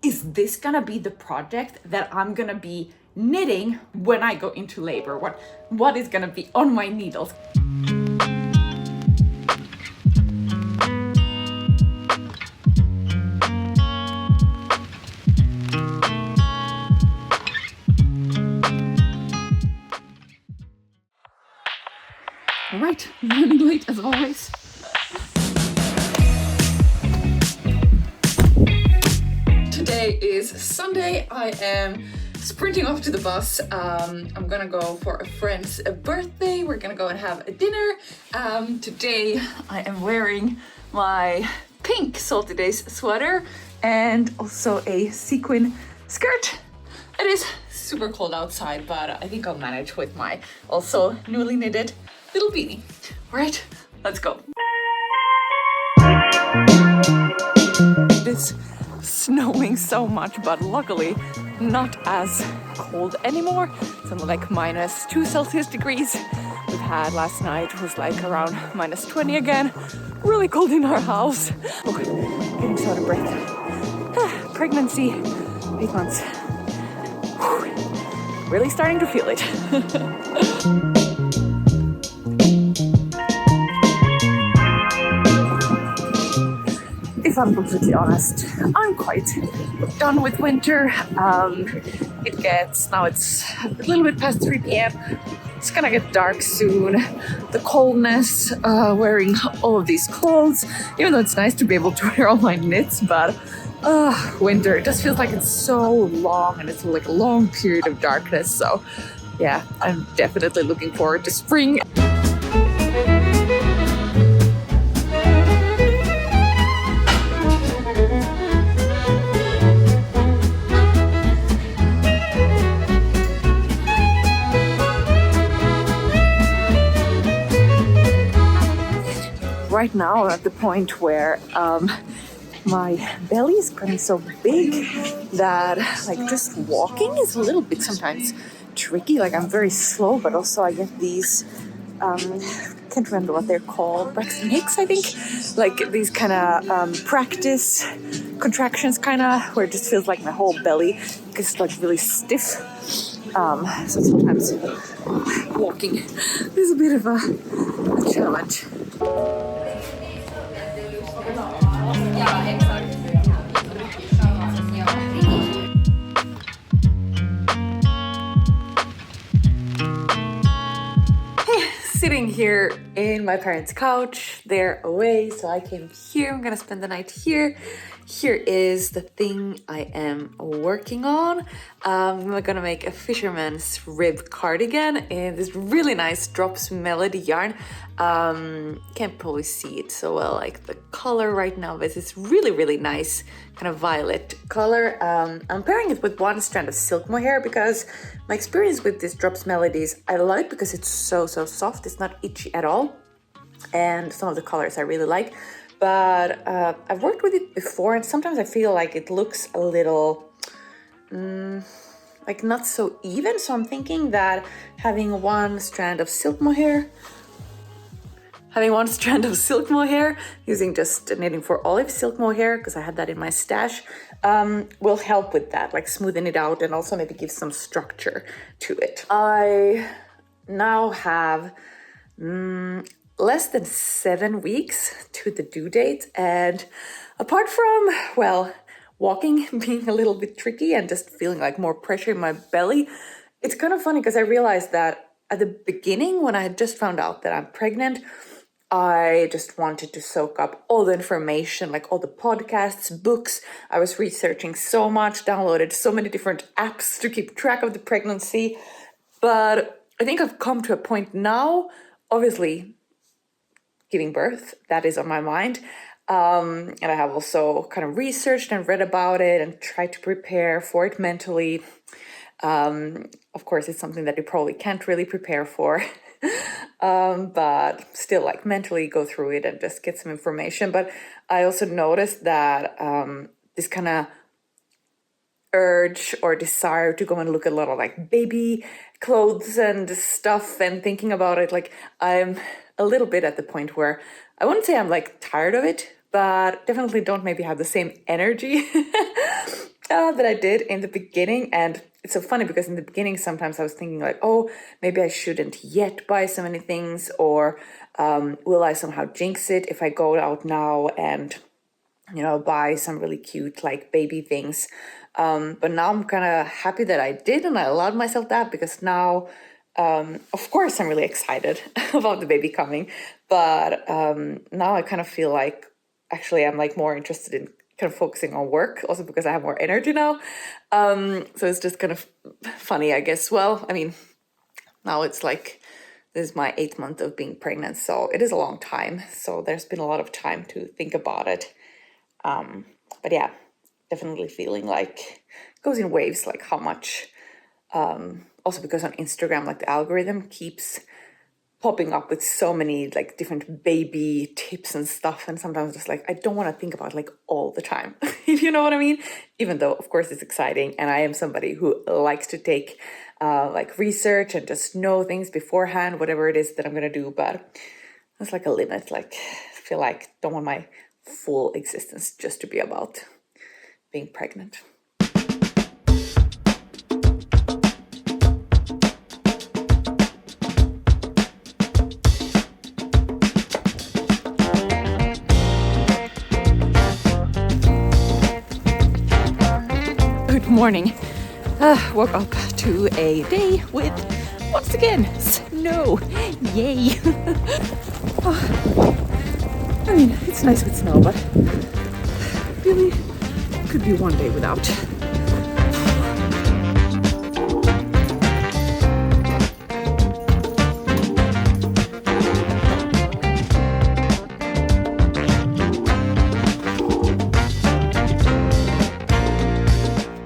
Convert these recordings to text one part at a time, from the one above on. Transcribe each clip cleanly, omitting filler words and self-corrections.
is this gonna be the project that I'm gonna be knitting when I go into labor? What is gonna be on my needles? All right, running late as always. Today is Sunday. I am sprinting off to the bus. I'm gonna go for a friend's birthday. We're gonna go and have a dinner. Today I am wearing my pink Salty Days sweater and also a sequin skirt. It is super cold outside, but I think I'll manage with my also newly knitted little beanie. All right, let's go. It is snowing so much, but luckily not as cold anymore. It's only like -2 Celsius degrees. We've had last night was like around -20 again. Really cold in our house. Oh, getting so out of breath. Pregnancy, 8 months. Whew. Really starting to feel it. If I'm completely honest, I'm quite done with winter. Now it's a little bit past 3 p.m. It's gonna get dark soon. The coldness, wearing all of these clothes, even though it's nice to be able to wear all my knits, but winter, it just feels like it's so long and it's like a long period of darkness. So yeah, I'm definitely looking forward to spring. Right now I'm at the point where my belly is getting so big that like just walking is a little bit sometimes tricky. Like I'm very slow, but also I get these can't remember what they're called, Braxton Hicks, I think, like these kind of practice contractions, kind of where it just feels like my whole belly gets like really stiff. So sometimes walking is a bit of a challenge. Sitting here in my parents' couch, they're away, so I came here. I'm gonna spend the night here. Here is the thing I am working on. I'm gonna make a fisherman's rib cardigan in this really nice drops melody yarn. Can't probably see it so well, like the color right now, but it's really, really nice kind of violet color. I'm pairing it with one strand of silk mohair because my experience with this drops melodies, I like it because it's so soft. It's not itchy at all. And some of the colors I really like. But I've worked with it before, and sometimes I feel like it looks a little like not so even. So I'm thinking that having one strand of silk mohair, using just knitting for olive silk mohair, because I had that in my stash, will help with that, like smoothen it out and also maybe give some structure to it. I now have less than 7 weeks to the due date, and apart from, well, walking being a little bit tricky and just feeling like more pressure in my belly, it's kind of funny because I realized that at the beginning when I had just found out that I'm pregnant, I just wanted to soak up all the information, like all the podcasts, books. I was researching so much, downloaded so many different apps to keep track of the pregnancy, but I think I've come to a point now, obviously, giving birth, that is on my mind. And I have also kind of researched and read about it and tried to prepare for it mentally. Of course, it's something that you probably can't really prepare for, but still like mentally go through it and just get some information. But I also noticed that this kind of urge or desire to go and look at a lot of like baby clothes and stuff and thinking about it, like I'm a little bit at the point where I wouldn't say I'm like tired of it, but definitely don't maybe have the same energy that I did in the beginning. And it's so funny because in the beginning, sometimes I was thinking like, oh, maybe I shouldn't yet buy so many things, or will I somehow jinx it if I go out now and, you know, buy some really cute like baby things. But now I'm kind of happy that I did and I allowed myself that, because now, of course, I'm really excited about the baby coming. But now I kind of feel like actually I'm like more interested in kind of focusing on work, also because I have more energy now. So it's just kind of funny, I guess. Well, I mean, now it's like this is my 8th month of being pregnant, so it is a long time. So there's been a lot of time to think about it. But yeah, definitely feeling like it goes in waves, like how much, also because on Instagram, like the algorithm keeps popping up with so many like different baby tips and stuff, and sometimes just like I don't want to think about it, like all the time. If you know what I mean. Even though of course it's exciting, and I am somebody who likes to take like research and just know things beforehand, whatever it is that I'm gonna do, but there's like a limit. Like I feel like don't want my full existence just to be about being pregnant. Good morning. Woke up to a day with, once again, snow. Yay! I mean, it's nice with snow, but really could be one day without.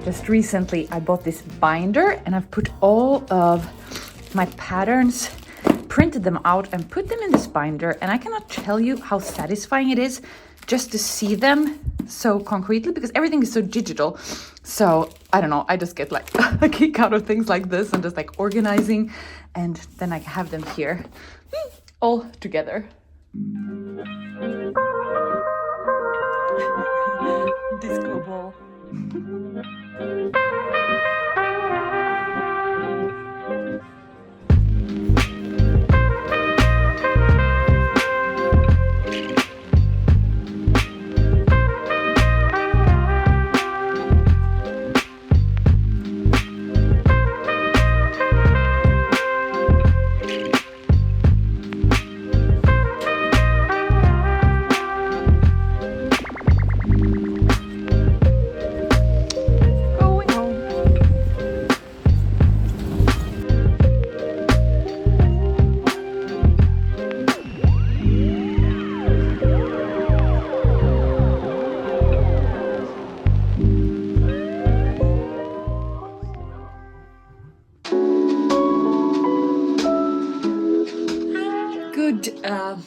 Just recently I bought this binder and I've put all of my patterns, printed them out and put them in this binder, and I cannot tell you how satisfying it is just to see them so concretely, because everything is so digital. So I don't know, I just get like a kick out of things like this and just like organizing, and then I have them here all together. Disco ball.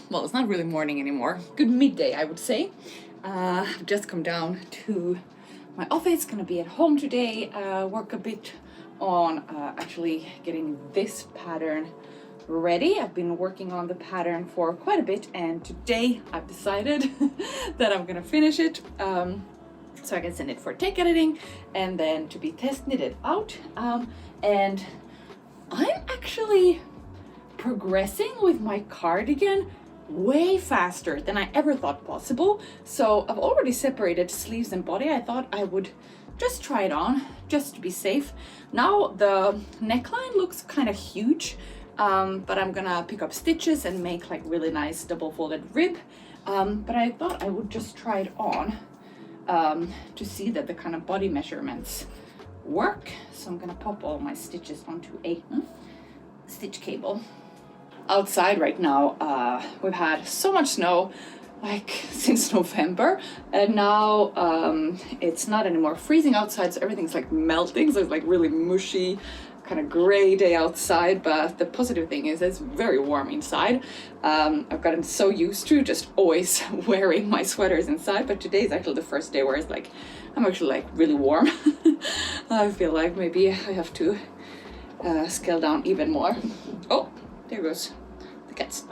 Well, it's not really morning anymore. Good midday, I would say. I've just come down to my office, gonna be at home today, work a bit on actually getting this pattern ready. I've been working on the pattern for quite a bit, and today I've decided that I'm gonna finish it so I can send it for take editing and then to be test knitted out. And I'm actually progressing with my cardigan way faster than I ever thought possible. So I've already separated sleeves and body. I thought I would just try it on just to be safe. Now the neckline looks kind of huge, but I'm gonna pick up stitches and make like really nice double folded rib. But I thought I would just try it on to see that the kind of body measurements work. So I'm gonna pop all my stitches onto a stitch cable. Outside right now, we've had so much snow, like since November, and now it's not anymore freezing outside, so everything's like melting, so it's like really mushy, kind of gray day outside. But the positive thing is it's very warm inside. I've gotten so used to just always wearing my sweaters inside, but today is actually the first day where it's like I'm actually like really warm. I feel like maybe I have to scale down even more. Oh, there goes the cats.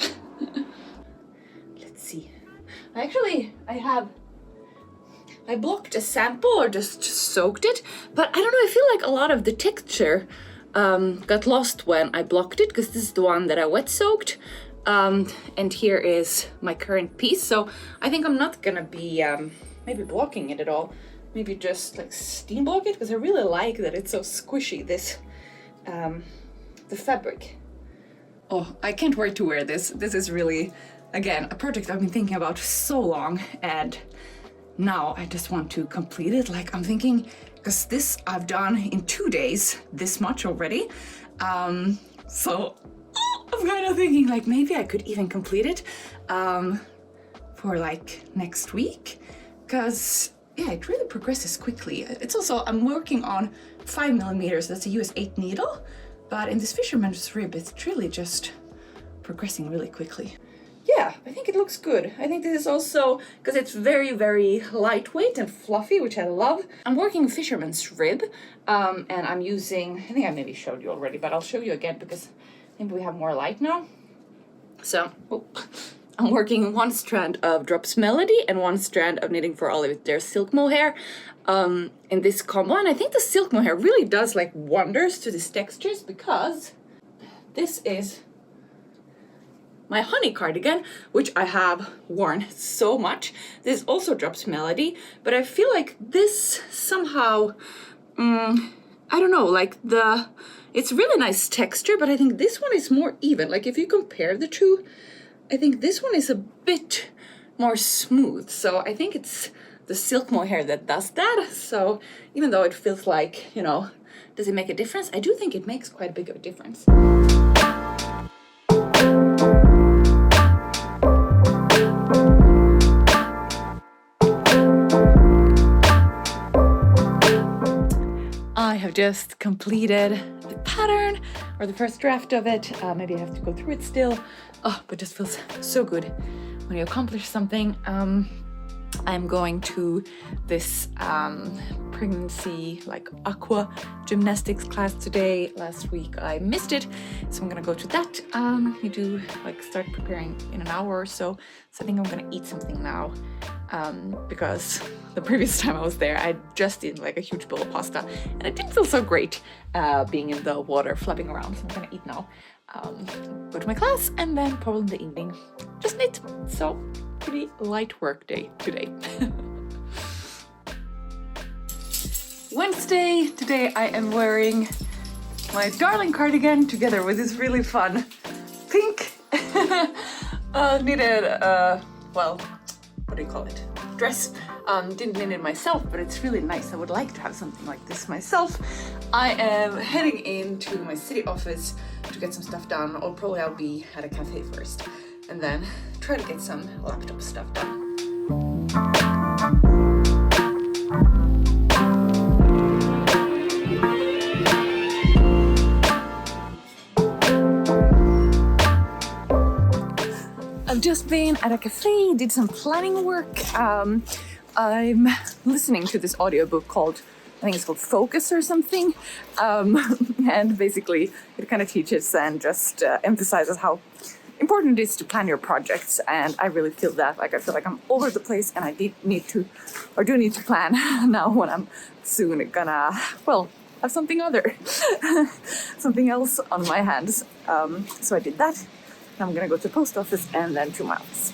Let's see. I have I blocked a sample or just soaked it, but I don't know, I feel like a lot of the texture got lost when I blocked it, because this is the one that I wet soaked. And here is my current piece, so I think I'm not gonna be maybe blocking it at all. Maybe just like steam block it, because I really like that it's so squishy, this the fabric. Oh, I can't wait to wear this. This is really, again, a project I've been thinking about so long, and now I just want to complete it. Like, I'm thinking, because this I've done in 2 days, this much already. So I'm kind of thinking like maybe I could even complete it for like next week, because yeah, it really progresses quickly. It's also, I'm working on 5mm, that's a US 8 needle, but in this fisherman's rib, it's really just progressing really quickly. Yeah, I think it looks good. I think this is also, because it's very, very lightweight and fluffy, which I love. I'm working fisherman's rib, and I'm using, I think I maybe showed you already, but I'll show you again because maybe we have more light now. So, I'm working 1 strand of Drops Melody and 1 strand of Knitting for Olive, their silk mohair, in this combo. And I think the silk mohair really does like wonders to these textures, because this is my honey cardigan, which I have worn so much. This also Drops Melody, but I feel like this somehow, I don't know, like it's really nice texture, but I think this one is more even. Like if you compare the two, I think this one is a bit more smooth. So I think it's the silk mohair that does that. So even though it feels like, you know, does it make a difference? I do think it makes quite a big of a difference. I have just completed the pattern, or the first draft of it. Maybe I have to go through it still. Oh, but it just feels so good when you accomplish something. I'm going to this pregnancy like aqua gymnastics class today. Last week I missed it, so I'm gonna go to that. We do like start preparing in an hour or so. So I think I'm gonna eat something now, because the previous time I was there, I just eaten like a huge bowl of pasta, and it didn't feel so great being in the water, flapping around. So I'm gonna eat now. Go to my class, and then probably in the evening just knit. So pretty light work day today. Wednesday, today I am wearing my darling cardigan together with this really fun pink knitted, well, what do you call it? Dress. Didn't knit it myself, but it's really nice. I would like to have something like this myself. I am heading into my city office to get some stuff done, or probably I'll be at a cafe first, and then try to get some laptop stuff done. I've just been at a cafe, did some planning work. I'm listening to this audiobook called, I think it's called Focus or something. And basically it kind of teaches and just emphasizes how important it is to plan your projects. And I really feel that, like I feel like I'm all over the place, and I do need to plan now when I'm soon gonna, well, have something something else on my hands. So I did that. I'm gonna go to the post office and then to my office.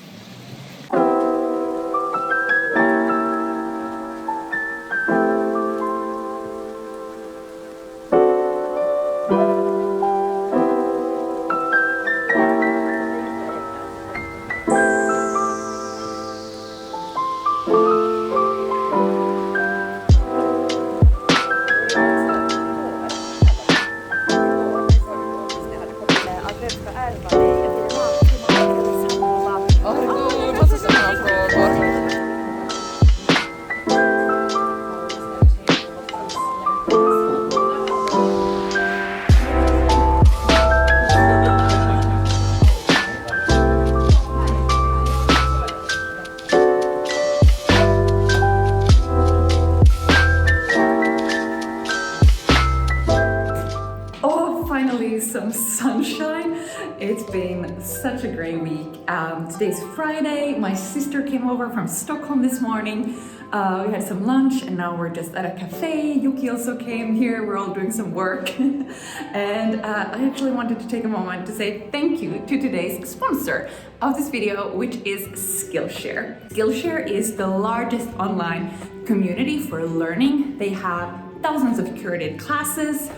Some sunshine. It's been such a great week. Today's Friday. My sister came over from Stockholm this morning. We had some lunch and now we're just at a cafe. Yuki also came here, we're all doing some work. And I actually wanted to take a moment to say thank you to today's sponsor of this video, which is Skillshare. Skillshare is the largest online community for learning. They have thousands of curated classes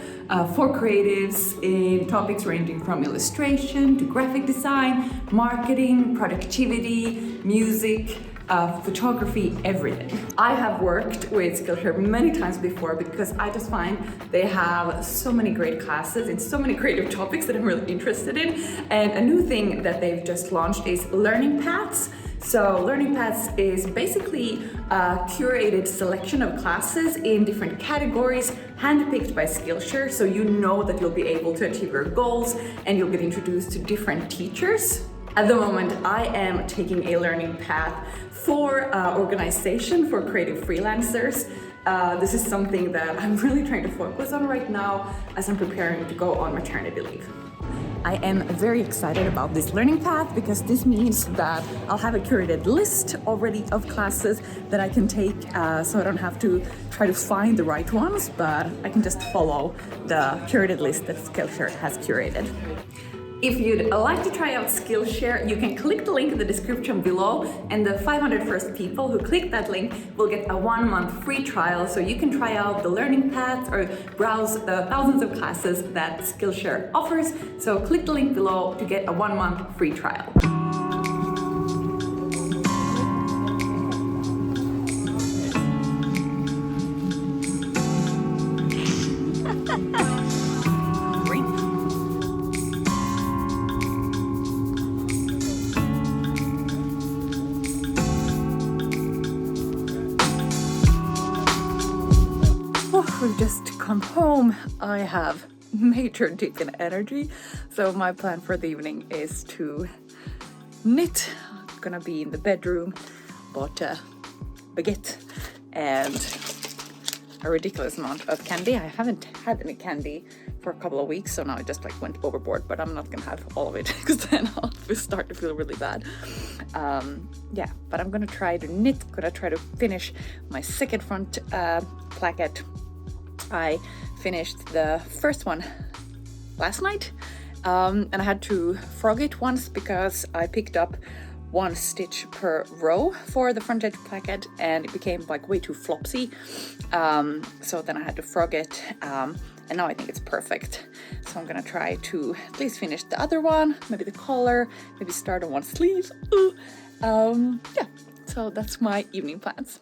for creatives in topics ranging from illustration to graphic design, marketing, productivity, music, photography, everything. I have worked with Skillshare many times before because I just find they have so many great classes in so many creative topics that I'm really interested in. And a new thing that they've just launched is Learning Paths. So Learning Paths is basically a curated selection of classes in different categories, handpicked by Skillshare, so you know that you'll be able to achieve your goals and you'll get introduced to different teachers. At the moment, I am taking a learning path for organization for creative freelancers. This is something that I'm really trying to focus on right now as I'm preparing to go on maternity leave. I am very excited about this learning path because this means that I'll have a curated list already of classes that I can take, so I don't have to try to find the right ones, but I can just follow the curated list that Skillshare has curated. If you'd like to try out Skillshare, you can click the link in the description below, and the 500 first people who click that link will get a 1-month free trial, so you can try out the learning paths or browse the thousands of classes that Skillshare offers. So click the link below to get a 1-month free trial. We've just come home. I have major dip in energy, so my plan for the evening is to knit. I'm gonna be in the bedroom, bought a baguette and a ridiculous amount of candy. I haven't had any candy for a couple of weeks, so now I just like went overboard, but I'm not gonna have all of it because then I'll start to feel really bad. Yeah, but I'm gonna try to knit, gonna try to finish my second front placket. I finished the first one last night, and I had to frog it once because I picked up 1 stitch per row for the front edge placket and it became like way too flopsy, so then I had to frog it, and now I think it's perfect. So I'm gonna try to at least finish the other one, maybe the collar, maybe start on one sleeve. Yeah, so that's my evening plans.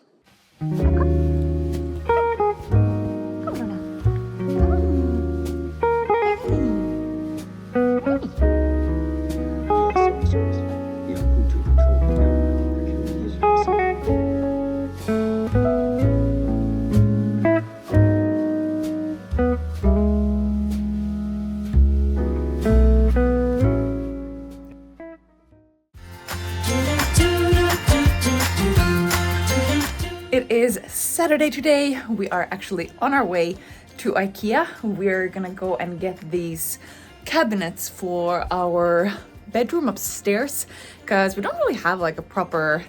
It is Saturday today. We are actually on our way to Ikea. We're gonna go and get these cabinets for our bedroom upstairs because we don't really have like a proper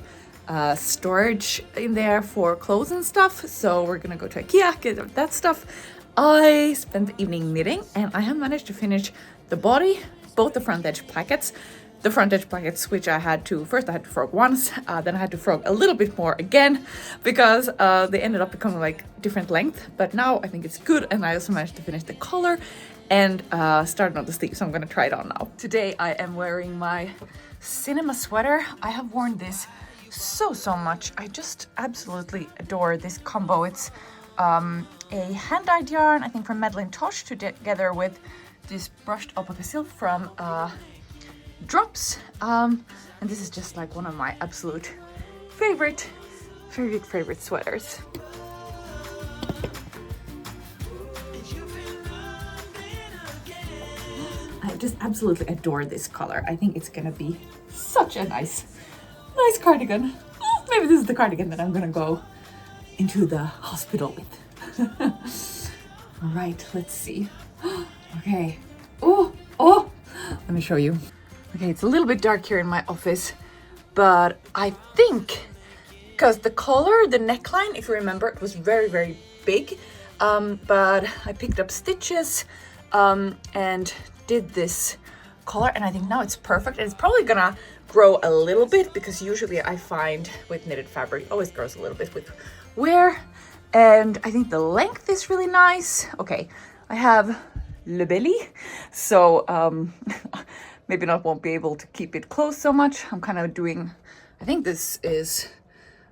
storage in there for clothes and stuff. So we're gonna go to Ikea, get that stuff. I spent the evening knitting and I have managed to finish the body, both the front edge plackets. The front edge plackets, which I had to frog once, then I had to frog a little bit more again because they ended up becoming like different length, but now I think it's good, and I also managed to finish the collar and started on the sleeve, so I'm gonna try it on now. Today I am wearing my cinema sweater. I have worn this so much. I just absolutely adore this combo. It's a hand-dyed yarn, I think from Madeline Tosh, together with this brushed alpaca silk from Drops, and this is just like one of my absolute favorite sweaters. I just absolutely adore this color. I think it's gonna be such a nice cardigan. Maybe this is the cardigan that I'm gonna go into the hospital with. All right, let's see. Okay. Oh, let me show you. Okay, it's a little bit dark here in my office, but I think because the collar, the neckline, if you remember, it was very, very big. But I picked up stitches and did this collar, and I think now it's perfect. And it's probably gonna grow a little bit because usually I find with knitted fabric, it always grows a little bit with wear. And I think the length is really nice. Okay, I have le belly, so maybe won't be able to keep it closed so much. I'm kind of doing, I think this is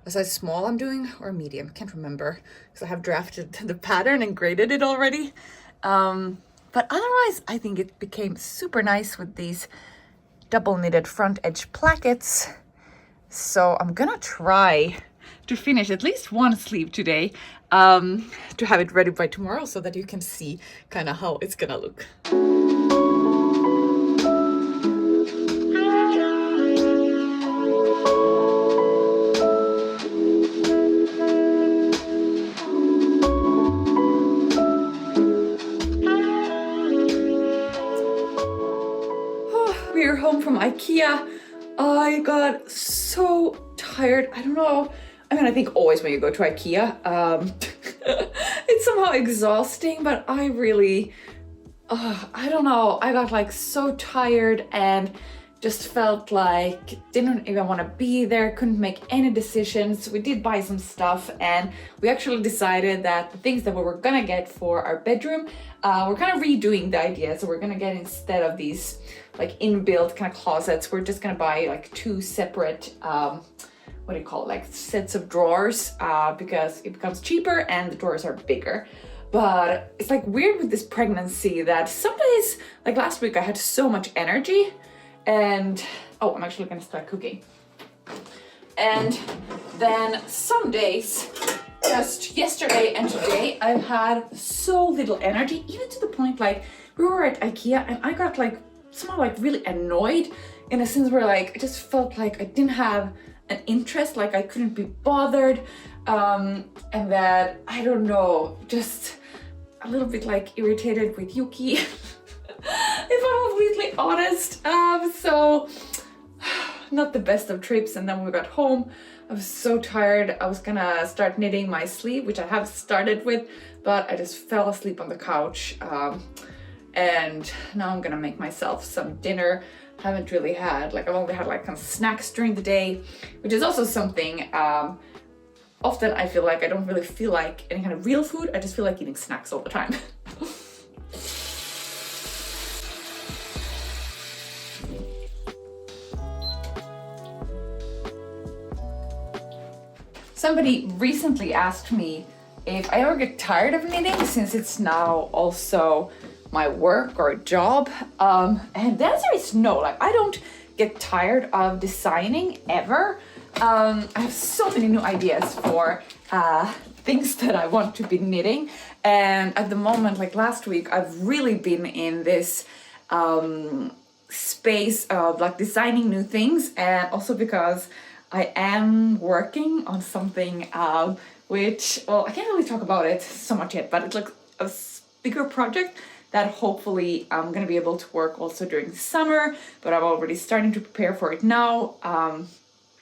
a size small I'm doing, or medium, can't remember, because I have drafted the pattern and graded it already. But otherwise, I think it became super nice with these double knitted front edge plackets. So I'm gonna try to finish at least one sleeve today, to have it ready by tomorrow so that you can see kind of how it's gonna look. We're home from Ikea. I got so tired. I don't know. I mean, I think always when you go to Ikea, it's somehow exhausting, but I really, I don't know. I got like so tired and just felt like didn't even want to be there, couldn't make any decisions. We did buy some stuff, and we actually decided that the things that we were gonna get for our bedroom, we're kind of redoing the idea. So we're gonna get, instead of these like inbuilt kind of closets, we're just gonna buy like two separate, what do you call it, like sets of drawers, because it becomes cheaper and the drawers are bigger. But it's like weird with this pregnancy that some days, like last week, I had so much energy. And oh, I'm actually gonna start cooking. And then some days, just yesterday and today, I've had so little energy, even to the point like we were at Ikea and I got like somehow like really annoyed, in a sense where like I just felt like I didn't have an interest, like I couldn't be bothered, and that, I don't know, just a little bit like irritated with Yuki. If I'm completely honest. So not the best of trips. And then when we got home, I was so tired. I was gonna start knitting my sleeve, which I have started with, but I just fell asleep on the couch. And now I'm gonna make myself some dinner. Haven't really had, like I've only had like kind of snacks during the day, which is also something, often I feel like I don't really feel like any kind of real food. I just feel like eating snacks all the time. Somebody recently asked me if I ever get tired of knitting, since it's now also my work or job. And the answer is no. Like, I don't get tired of designing ever. I have so many new ideas for things that I want to be knitting. And at the moment, like last week, I've really been in this space of like designing new things, and also because I am working on something which, well, I can't really talk about it so much yet, but it's like a bigger project that hopefully I'm gonna be able to work also during the summer, but I'm already starting to prepare for it now.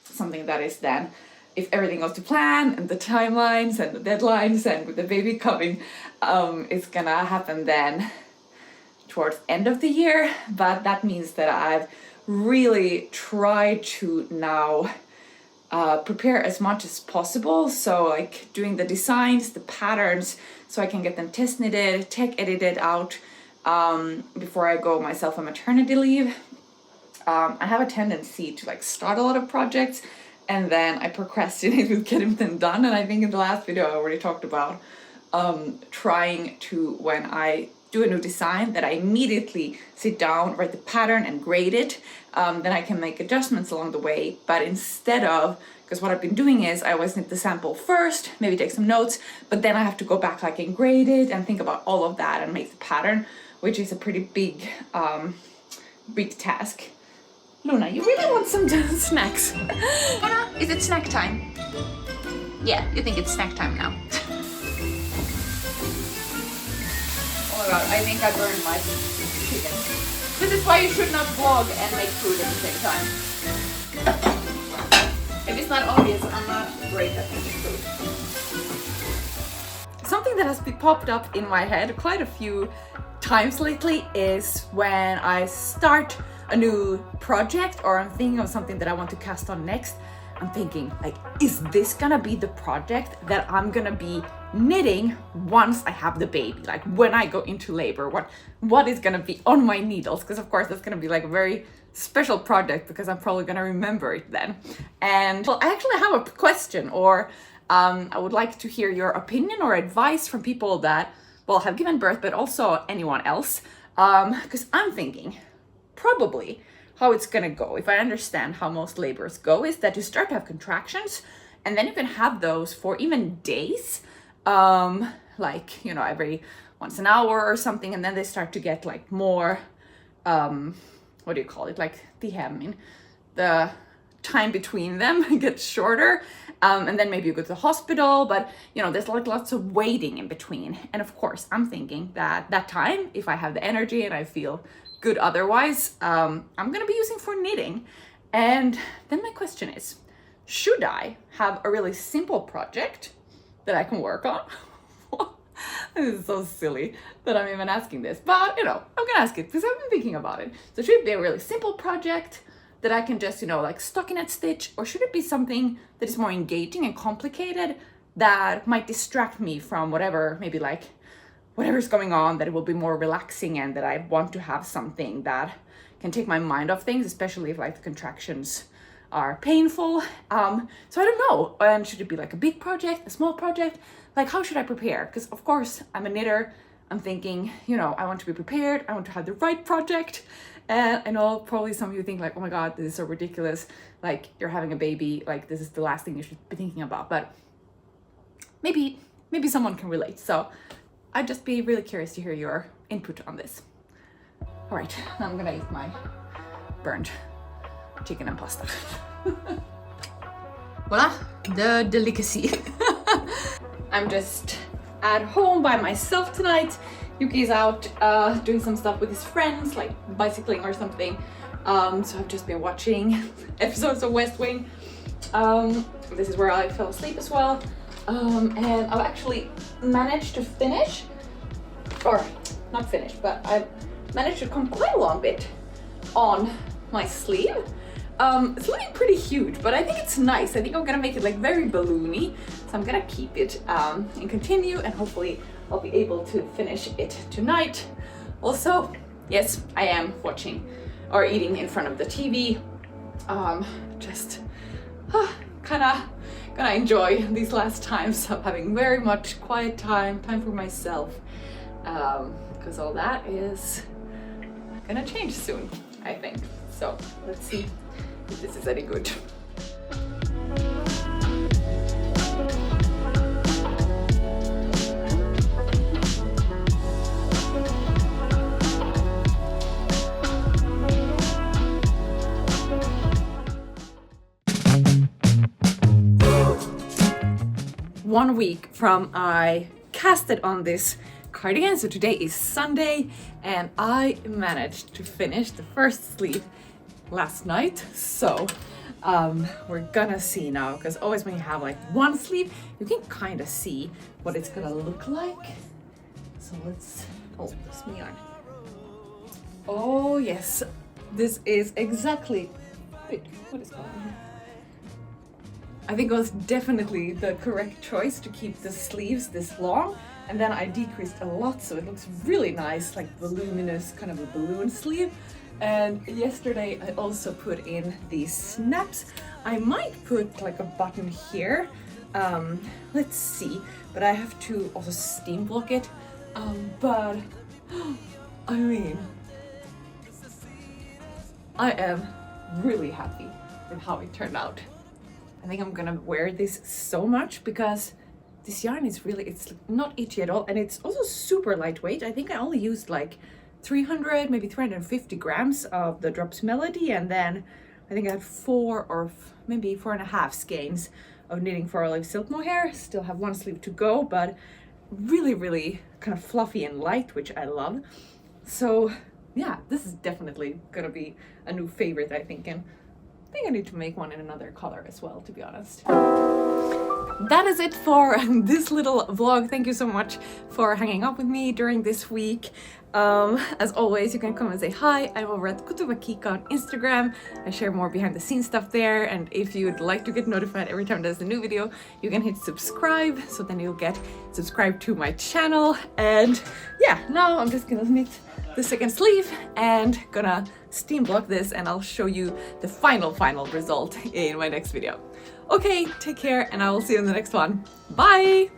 Something that is then, if everything goes to plan and the timelines and the deadlines and with the baby coming, it's gonna happen then towards end of the year. But that means that I've really tried to now prepare as much as possible. So like doing the designs, the patterns, so I can get them test knitted, tech edited out before I go myself on maternity leave. I have a tendency to like start a lot of projects and then I procrastinate with getting them done. And I think in the last video I already talked about trying to, when I do a new design, that I immediately sit down, write the pattern and grade it. Then I can make adjustments along the way. But instead of, because what I've been doing is I always knit the sample first, maybe take some notes, but then I have to go back like and grade it and think about all of that and make the pattern, which is a pretty big task. Luna, you really want some snacks? Luna, is it snack time? Yeah, you think it's snack time now. Oh my god, I think I burned my chicken. This is why you should not vlog and make food at the same time. I it's not obvious, I'm not great at cooking food. Something that has popped up in my head quite a few times lately is when I start a new project or I'm thinking of something that I want to cast on next. I'm thinking like, is this gonna be the project that I'm gonna be knitting once I have the baby? Like when I go into labor, what is gonna be on my needles? Because of course that's gonna be like a very special project because I'm probably gonna remember it then. And well, I actually have a question, or I would like to hear your opinion or advice from people that, well, have given birth, but also anyone else. Because I'm thinking probably how it's gonna go, if I understand how most labors go, is that you start to have contractions and then you can have those for even days, like, you know, every once an hour or something, and then they start to get like more, what do you call it, like the time between them gets shorter, and then maybe you go to the hospital, but you know, there's like lots of waiting in between. And of course I'm thinking that time, if I have the energy and I feel good otherwise, I'm gonna be using for knitting. And then my question is, should I have a really simple project that I can work on? This is so silly that I'm even asking this, but you know, I'm gonna ask it because I've been thinking about it. So should it be a really simple project that I can just, you know, like stockinette stitch, or should it be something that is more engaging and complicated that might distract me from whatever, maybe like whatever's going on, that it will be more relaxing and that I want to have something that can take my mind off things, especially if like the contractions are painful. So I don't know, and should it be like a big project, a small project? Like how should I prepare? Because of course I'm a knitter, I'm thinking, you know, I want to be prepared, I want to have the right project. And I know probably some of you think like, oh my God, this is so ridiculous. Like you're having a baby, like this is the last thing you should be thinking about, but maybe someone can relate. So I'd just be really curious to hear your input on this. All right, now I'm gonna eat my burned chicken and pasta. Voila, the delicacy. I'm just at home by myself tonight. Yuki's out doing some stuff with his friends, like bicycling or something. So I've just been watching episodes of West Wing. This is where I fell asleep as well. And I've actually managed to finish, or not finish, but I've managed to come quite a long bit on my sleeve. It's looking pretty huge, but I think it's nice. I think I'm gonna make it like very balloony. So I'm gonna keep it and continue, and hopefully I'll be able to finish it tonight. Also, yes, I am watching or eating in front of the TV. Just kind of gonna enjoy these last times of having very much quiet time for myself, because all that is gonna change soon, I think. So let's see if this is any good. One week from I casted on this cardigan, so today is Sunday, and I managed to finish the first sleeve last night. So we're gonna see now, because always when you have like one sleeve, you can kind of see what it's gonna look like. So let's, oh, this me on. Oh yes, this is exactly, wait, what is going on here? I think it was definitely the correct choice to keep the sleeves this long, and then I decreased a lot so it looks really nice, like voluminous, kind of a balloon sleeve. And yesterday I also put in these snaps. I might put like a button here, let's see, but I have to also steam block it, but I mean, I am really happy with how it turned out. I think I'm gonna wear this so much because this yarn is really, it's not itchy at all, and it's also super lightweight. I think I only used like 300, maybe 350 grams of the Drops Melody, and then I think I had 4 or maybe 4.5 skeins of knitting for Olive Silk Mohair. Still have one sleeve to go, but really kind of fluffy and light, which I love. So yeah, this is definitely gonna be a new favorite, I think, and I think I need to make one in another color as well, to be honest. That is it for this little vlog. Thank you so much for hanging out with me during this week. As always, you can come and say hi. I'm over at Kika on Instagram. I share more behind the scenes stuff there, and if you'd like to get notified every time there's a new video, you can hit subscribe, so then you'll get subscribed to my channel. And yeah, now I'm just gonna knit the second sleeve and gonna steam block this, and I'll show you the final result in my next video. Okay, take care, and I will see you in the next one. Bye!